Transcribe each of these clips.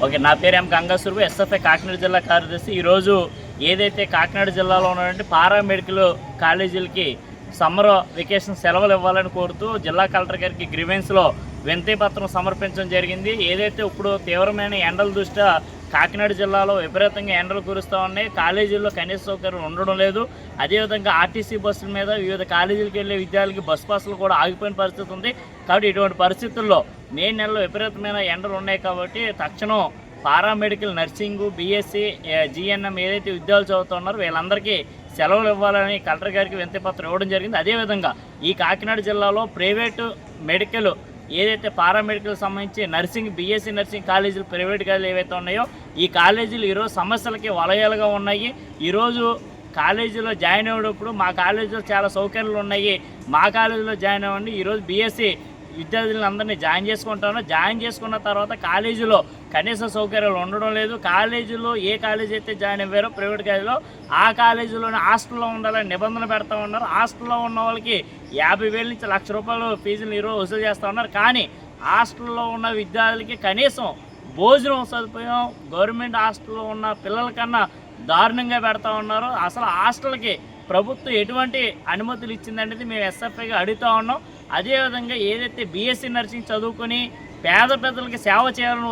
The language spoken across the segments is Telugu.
ఓకే, నా పేరు ఎం గంగాసురువు, ఎస్ఎఫ్ఐ కాకినాడ జిల్లా కార్యదర్శి. ఈరోజు ఏదైతే కాకినాడ జిల్లాలో ఉన్నటువంటి పారామెడికల్ కాలేజీలకి సమ్మర్ వెకేషన్ సెలవులు ఇవ్వాలని కోరుతూ జిల్లా కలెక్టర్ గారికి గ్రీవెన్స్లో వినతి పత్రం సమర్పించడం జరిగింది. ఏదైతే ఇప్పుడు తీవ్రమైన ఎండల దృష్ట్యా కాకినాడ జిల్లాలో విపరీతంగా ఎండలు కురుస్తూ ఉన్నాయి, కాలేజీల్లో కనీస సౌకర్యం ఉండడం లేదు. అదేవిధంగా ఆర్టీసీ బస్సుల మీద వివిధ కాలేజీలకు వెళ్ళే విద్యార్థులకి బస్ పాసులు కూడా ఆగిపోయిన పరిస్థితి ఉంది. కాబట్టి ఇటువంటి పరిస్థితుల్లో మే నెలలో విపరీతమైన ఎండలు ఉన్నాయి. కాబట్టి తక్షణం పారామెడికల్, నర్సింగు, బీఎస్సీ, జీఎన్ఎం ఏదైతే విద్యార్థులు చదువుతున్నారో వీళ్ళందరికీ సెలవులు ఇవ్వాలని కలెక్టర్ గారికి వినతి పత్రం ఇవ్వడం జరిగింది. అదేవిధంగా ఈ కాకినాడ జిల్లాలో ప్రైవేటు మెడికల్ ఏదైతే పారామెడికల్ సంబంధించి నర్సింగ్, బీఎస్సీ నర్సింగ్ కాలేజీలు, ప్రైవేట్ కాలేజీలు ఏవైతే ఉన్నాయో ఈ కాలేజీలు ఈరోజు సమస్యలకి వలయాలుగా ఉన్నాయి. ఈరోజు కాలేజీలో జాయిన్ అయ్యేటప్పుడు మా కాలేజీలో చాలా సౌకర్యాలు ఉన్నాయి, మా కాలేజీలో జాయిన్ అవ్వండి. ఈరోజు బీఎస్సీ విద్యార్థులందరినీ జాయిన్ చేసుకుంటాను. జాయిన్ చేసుకున్న తర్వాత కాలేజీలో కనీస సౌకర్యాలు ఉండడం లేదు. కాలేజీలో ఏ కాలేజీ అయితే జాయిన్ అయ్యారో ప్రైవేట్ కాలేజీలో ఆ కాలేజీలోనే హాస్టల్లో ఉండాలని నిబంధన పెడతా ఉన్నారు. హాస్టల్లో ఉన్న వాళ్ళకి 50,000 నుంచి ₹1,00,000 ఫీజులు ఈరోజు వసూలు చేస్తూ ఉన్నారు. కానీ హాస్టల్లో ఉన్న విద్యార్థులకి కనీసం భోజనం సదుపాయం గవర్నమెంట్ హాస్టల్లో ఉన్న పిల్లల కన్నా దారుణంగా పెడతా ఉన్నారు. అసలు హాస్టల్కి ప్రభుత్వం ఎటువంటి అనుమతులు ఇచ్చిందనేది మేము ఎస్ఎఫ్ఐగా అడుగుతూ ఉన్నాం. అదేవిధంగా ఏదైతే బీఎస్సీ నర్సింగ్ చదువుకొని పేద పెద్దలకి సేవ చేయాలని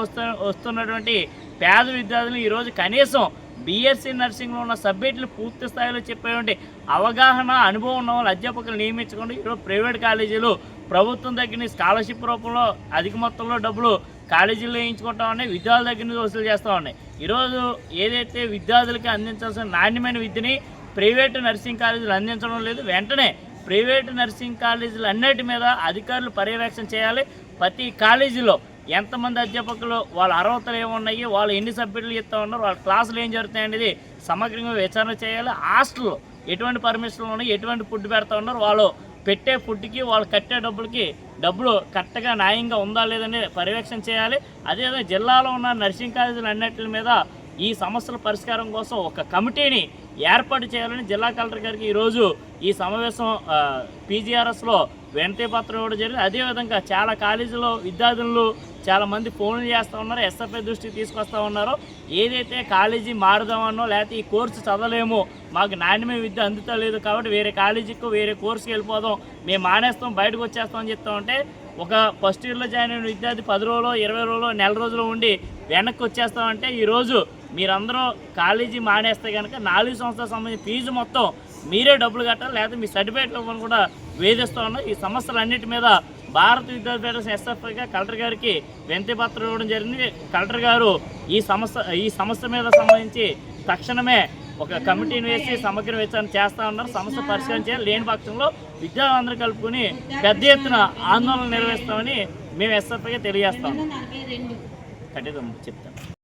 వస్తున్నటువంటి పేద విద్యార్థులు ఈరోజు కనీసం బీఎస్సీ నర్సింగ్లో ఉన్న సబ్జెక్టులు పూర్తి స్థాయిలో చెప్పేటువంటి అవగాహన, అనుభవం ఉన్న వాళ్ళు అధ్యాపకులు నియమించకుండా ఈరోజు ప్రైవేట్ కాలేజీలు ప్రభుత్వం దగ్గర స్కాలర్షిప్ రూపంలో అధిక మొత్తంలో డబ్బులు కాలేజీల్లో వేయించుకుంటా ఉన్నాయి, విద్యార్థుల దగ్గర నుంచి వసూలు చేస్తూ ఉన్నాయి. ఈరోజు ఏదైతే విద్యార్థులకి అందించాల్సిన నాణ్యమైన విద్యని ప్రైవేటు నర్సింగ్ కాలేజీలు అందించడం లేదు. వెంటనే ప్రైవేటు నర్సింగ్ కాలేజీలు అన్నిటి మీద అధికారులు పర్యవేక్షణ చేయాలి. ప్రతి కాలేజీలో ఎంతమంది అధ్యాపకులు, వాళ్ళ అర్హతలు ఏమున్నాయి, వాళ్ళు ఎన్ని సబ్జెక్టులు ఇస్తూ ఉన్నారు, వాళ్ళ క్లాసులు ఏం జరుగుతాయి అనేది సమగ్రంగా విచారణ చేయాలి. హాస్టల్లో ఎటువంటి పర్మిషన్లు ఉన్నాయి, ఎటువంటి ఫుడ్ పెడతా ఉన్నారు, వాళ్ళు పెట్టే ఫుడ్కి, వాళ్ళు కట్టే డబ్బులు కరెక్ట్గా న్యాయంగా ఉందా లేదని పర్యవేక్షణ చేయాలి. అదేవిధంగా జిల్లాలో ఉన్న నర్సింగ్ కాలేజీలు అన్నిటి మీద ఈ సమస్యల పరిష్కారం కోసం ఒక కమిటీని ఏర్పాటు చేయాలని జిల్లా కలెక్టర్ గారికి ఈరోజు ఈ సమావేశం పీజీఆర్ఎస్లో వినతి పత్రం ఇవ్వడం జరిగింది. అదేవిధంగా చాలా కాలేజీలో విద్యార్థులు చాలామంది ఫోన్లు చేస్తూ ఉన్నారు, ఎస్ఎఫ్ఐ దృష్టికి తీసుకొస్తూ ఉన్నారు. ఏదైతే కాలేజీ మారుదామన్నో లేకపోతే ఈ కోర్సు చదవలేము, మాకు నాణ్యమైన విద్య అందుతలేదు కాబట్టి వేరే కాలేజీకి, వేరే కోర్సుకి వెళ్ళిపోదాం, మేము మానేస్తాం, బయటకు వచ్చేస్తాం అని చెప్తా ఉంటే ఒక ఫస్ట్ ఇయర్లో జాయిన్ అయిన విద్యార్థి 10 రోజులు, 20 రోజులు, నెల రోజులు ఉండి వెనక్కి వచ్చేస్తామంటే ఈరోజు మీరందరూ కాలేజీ మానేస్తే కనుక 4 సంవత్సరాల సంబంధించిన ఫీజు మొత్తం మీరే డబ్బులు కట్టాలి, లేకపోతే మీ సర్టిఫికేట్లు ఇవ్వని కూడా వేధిస్తూ ఉన్నాం. ఈ సమస్యలన్నిటి మీద భారత విద్యార్థి ఫెడరేషన్ ఎస్ఎఫ్ఐగా కలెక్టర్ గారికి వినతి పత్రం ఇవ్వడం జరిగింది. కలెక్టర్ గారు ఈ సమస్య మీద సంబంధించి తక్షణమే ఒక కమిటీని వేసి సమగ్ర విచారణ చేస్తూ ఉన్నారు. సమస్య పరిష్కారం చేయాలి, లేని పక్షంలో విద్యార్థులందరూ కలుపుకొని పెద్ద ఎత్తున ఆందోళన నిర్వహిస్తామని మేము ఎస్ఎఫ్ఐగా తెలియజేస్తాం. చెప్తాను.